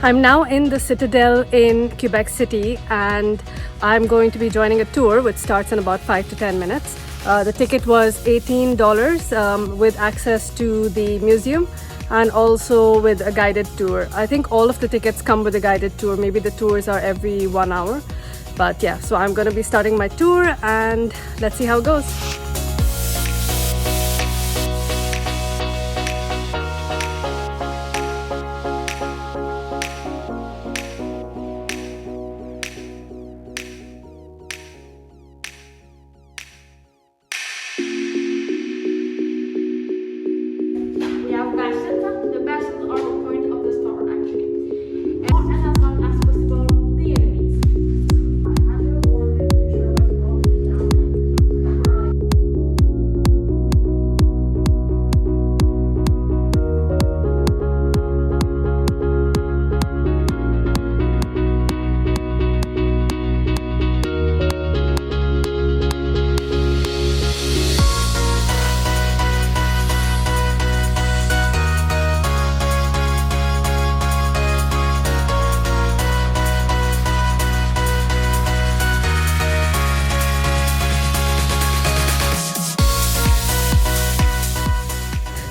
I'm now in the Citadel in Quebec City, and I'm going to be joining a tour which starts in about 5 to 10 minutes. The ticket was $18 with access to the museum and also with a guided tour. I think all of the tickets come with a guided tour. Maybe the tours are every 1 hour. But yeah, so I'm going to be starting my tour and let's see how it goes.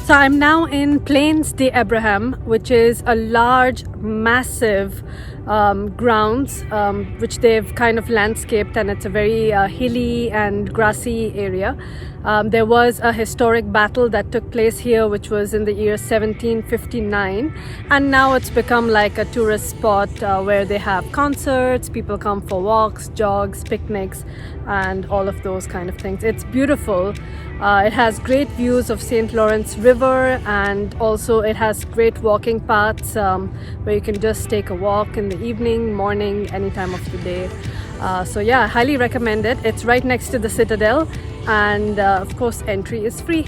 So I'm now in Plains d'Abraham, which is a large, massive grounds which they've kind of landscaped, and it's a very hilly and grassy area. There was a historic battle that took place here, which was in the year 1759, and now it's become like a tourist spot where they have concerts, people come for walks, jogs, picnics, and all of those kind of things. It's beautiful. It has great views of St. Lawrence River, and also it has great walking paths where you can just take a walk in the evening, morning, any time of the day. So yeah, I highly recommend it. It's right next to the Citadel, and of course entry is free.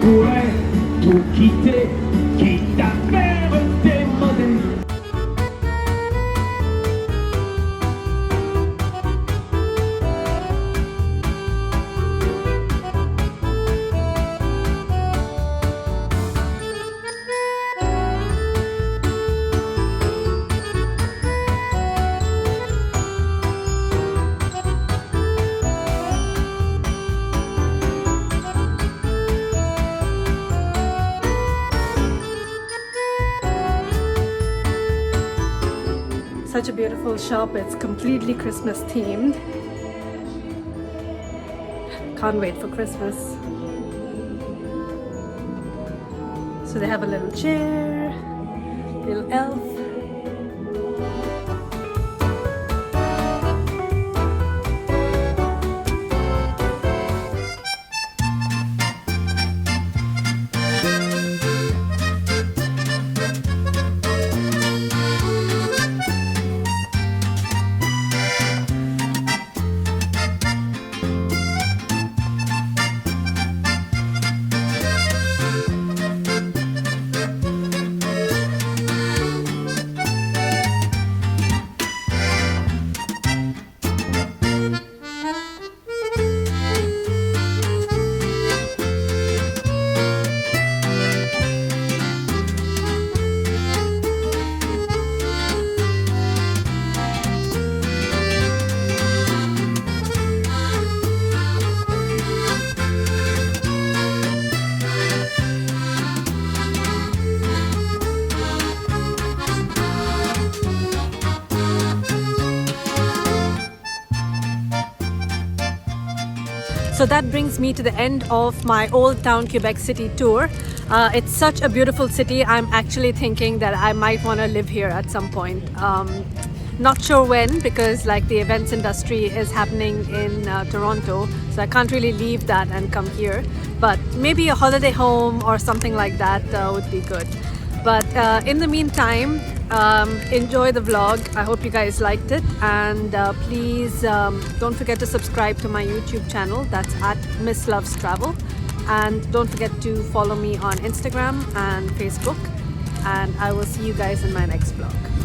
Pourrais tout quitter, quitte à faire démoder. Such a beautiful shop. It's completely Christmas themed. Can't wait for Christmas. So they have a little chair, little elf. So that brings me to the end of my Old Town Quebec City tour. It's such a beautiful city. I'm actually thinking that I might want to live here at some point. Not sure when, because like the events industry is happening in Toronto, so I can't really leave that and come here. But maybe a holiday home or something like that would be good. But in the meantime, enjoy the vlog. I hope you guys liked it, and please don't forget to subscribe to my YouTube channel. That's at Miss Loves Travel, and don't forget to follow me on Instagram and Facebook, and I will see you guys in my next vlog.